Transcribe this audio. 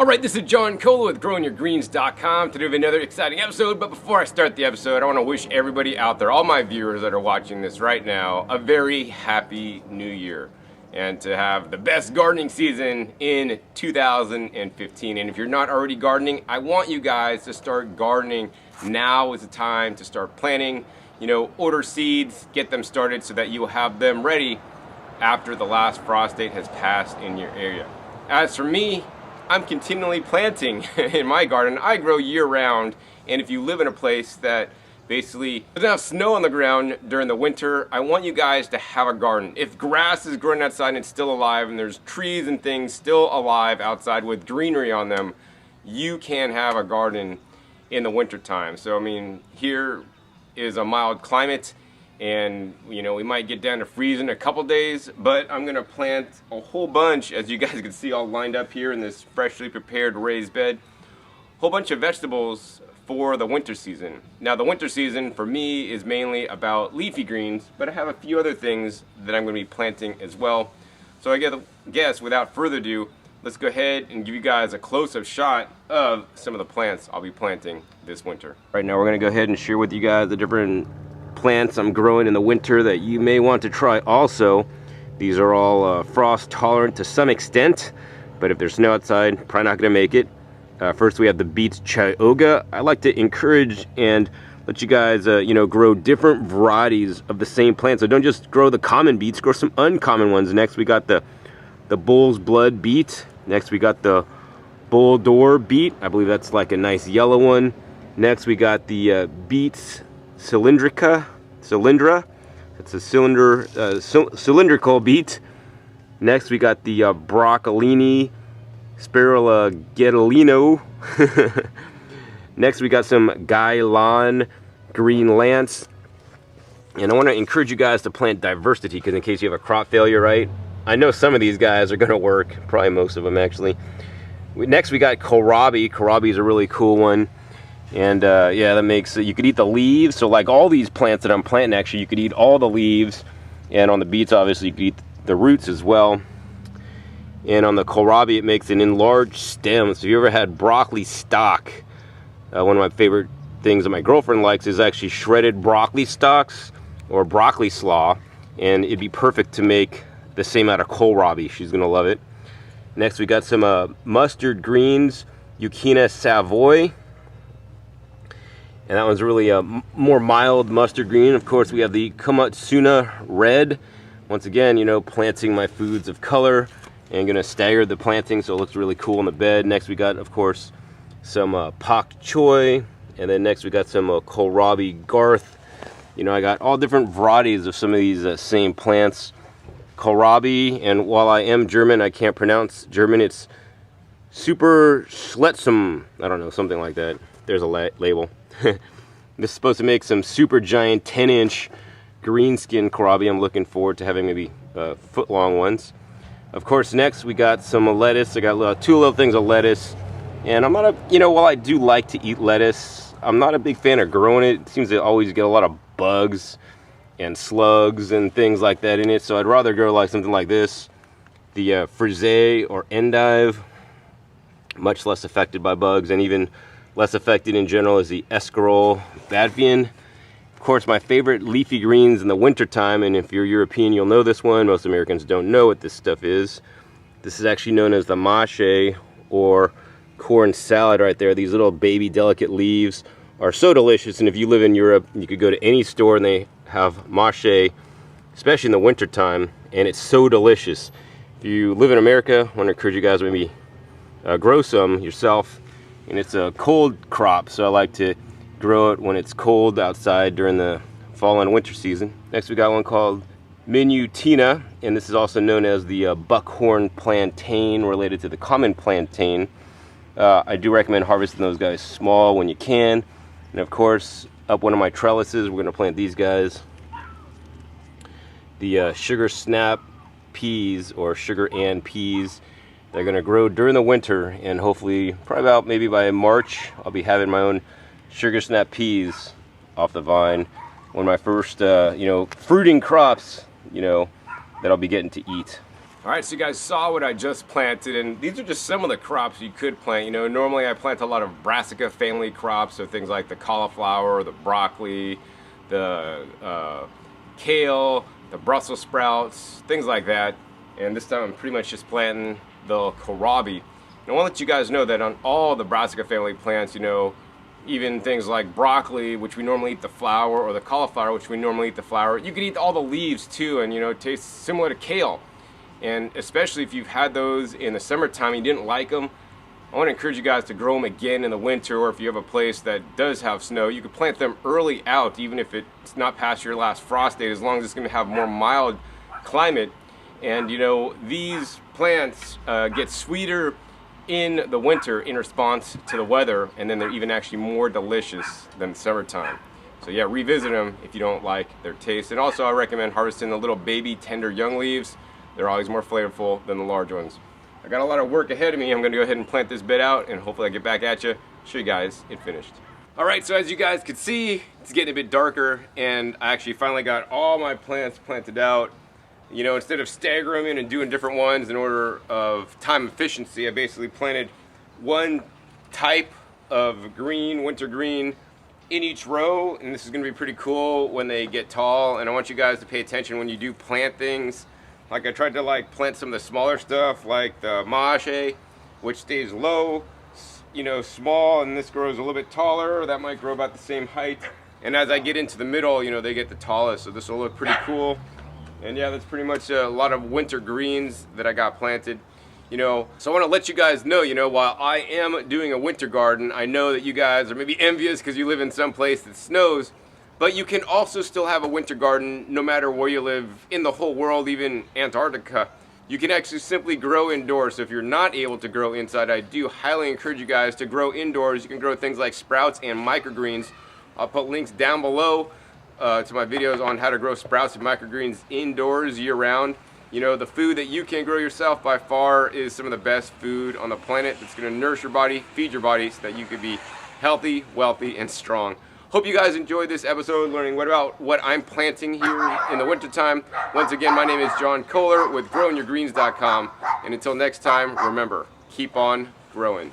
Alright, this is John Cola with GrowingYourGreens.com. Today we have another exciting episode, but before I start the episode, I want to wish everybody out there, all my viewers that are watching this right now, a very happy new year. And to have the best gardening season in 2015. And if you're not already gardening, I want you guys to start gardening. Now is the time to start planting, order seeds, get them started so that you will have them ready after the last frost date has passed in your area. As for me, I'm continually planting in my garden. I grow year-round, and if you live in a place that basically doesn't have snow on the ground during the winter, I want you guys to have a garden. If grass is growing outside and it's still alive, and there's trees and things still alive outside with greenery on them, you can have a garden in the winter time. So here is a mild climate, and we might get down to freezing a couple days, but I'm gonna plant a whole bunch, as you guys can see all lined up here in this freshly prepared raised bed, whole bunch of vegetables for the winter season. Now the winter season for me is mainly about leafy greens, but I have a few other things that I'm gonna be planting as well. So I guess without further ado, let's go ahead and give you guys a close-up shot of some of the plants I'll be planting this winter. Right now we're gonna go ahead and share with you guys the different plants I'm growing in the winter that you may want to try also. These are all frost tolerant to some extent, but if there's snow outside, probably not going to make it. First we have the beets Chioggia. I like to encourage and let you guys grow different varieties of the same plant. So don't just grow the common beets, grow some uncommon ones. Next we got the bull's blood beet. Next we got the bull door beet. I believe that's like a nice yellow one. Next we got the beets Cylindra. It's a cylindrical beet. Next we got the broccolini Spirula Getolino. Next we got some Gailon green lance. And I want to encourage you guys to plant diversity, because in case you have a crop failure, right? I know some of these guys are going to work, probably most of them actually. Next we got kohlrabi. Kohlrabi is a really cool one. And yeah, that makes you could eat the leaves. So like all these plants that I'm planting, actually you could eat all the leaves, and on the beets obviously you could eat the roots as well. And on the kohlrabi it makes an enlarged stem. So if you ever had broccoli stock, one of my favorite things that my girlfriend likes is actually shredded broccoli stalks or broccoli slaw, and it'd be perfect to make the same out of kohlrabi. She's gonna love it. Next we got some mustard greens, Euchenia Savoy. And that one's really a more mild mustard green. Of course, we have the Komatsuna red. Once again, planting my foods of color, and gonna stagger the planting so it looks really cool in the bed. Next, we got, of course, some pak choi, and then next we got some kohlrabi garth. I got all different varieties of some of these same plants. Kohlrabi, and while I am German, I can't pronounce German. It's Super Schletzum. I don't know, something like that. There's a label. This is supposed to make some super giant 10-inch green skin kohlrabi. I'm looking forward to having maybe foot long ones. Of course, next we got some lettuce. I got two little things of lettuce, and I'm not while I do like to eat lettuce, I'm not a big fan of growing it. It seems to always get a lot of bugs and slugs and things like that in it, so I'd rather grow like something like this, the frisee or endive, much less affected by bugs, and even less affected in general is the escarole Badvian. Of course, my favorite leafy greens in the winter time, and if you're European you'll know this one, most Americans don't know what this stuff is. This is actually known as the mâché, or corn salad right there. These little baby delicate leaves are so delicious, and if you live in Europe, you could go to any store and they have mâché, especially in the winter time, and it's so delicious. If you live in America, I want to encourage you guys to maybe grow some yourself. And it's a cold crop, so I like to grow it when it's cold outside during the fall and winter season. Next we got one called Minutina, and this is also known as the buckhorn plantain, related to the common plantain. I do recommend harvesting those guys small when you can. And of course, up one of my trellises, we're going to plant these guys. The sugar snap peas, or sugar and peas. They're going to grow during the winter, and hopefully, probably about maybe by March, I'll be having my own sugar snap peas off the vine. One of my first, fruiting crops, that I'll be getting to eat. All right, so you guys saw what I just planted, and these are just some of the crops you could plant. You know, normally I plant a lot of brassica family crops, so things like the cauliflower, the broccoli, the kale, the Brussels sprouts, things like that. And this time I'm pretty much just planting the kohlrabi. And I want to let you guys know that on all the brassica family plants, you know, even things like broccoli, which we normally eat the flower, or the cauliflower, which we normally eat the flower, you can eat all the leaves too, and you know, it tastes similar to kale. And especially if you've had those in the summertime and you didn't like them, I want to encourage you guys to grow them again in the winter, or if you have a place that does have snow, you can plant them early out, even if it's not past your last frost date, as long as it's going to have more mild climate. And you know, these plants get sweeter in the winter in response to the weather, and then they're even actually more delicious than the summertime. So yeah, revisit them if you don't like their taste. And also I recommend harvesting the little baby tender young leaves. They're always more flavorful than the large ones. I got a lot of work ahead of me. I'm going to go ahead and plant this bed out, and hopefully I get back at you, show you guys it finished. All right, so as you guys can see, it's getting a bit darker, and I actually finally got all my plants planted out. You know, instead of staggering them in and doing different ones in order of time efficiency, I basically planted one type of green, winter green, in each row, and this is going to be pretty cool when they get tall. And I want you guys to pay attention when you do plant things. Like I tried to plant some of the smaller stuff, like the mache, which stays low, you know, small, and this grows a little bit taller. That might grow about the same height. And as I get into the middle, you know, they get the tallest, so this will look pretty cool. And yeah, that's pretty much a lot of winter greens that I got planted. You know, so I want to let you guys know, you know, while I am doing a winter garden, I know that you guys are maybe envious because you live in some place that snows, but you can also still have a winter garden no matter where you live in the whole world, even Antarctica. You can actually simply grow indoors. So if you're not able to grow inside, I do highly encourage you guys to grow indoors. You can grow things like sprouts and microgreens. I'll put links down below to my videos on how to grow sprouts and microgreens indoors year-round. You know, the food that you can grow yourself by far is some of the best food on the planet. That's going to nourish your body, feed your body, so that you can be healthy, wealthy, and strong. Hope you guys enjoyed this episode, learning what I'm planting here in the wintertime. Once again, my name is John Kohler with GrowingYourGreens.com. And until next time, remember, keep on growing.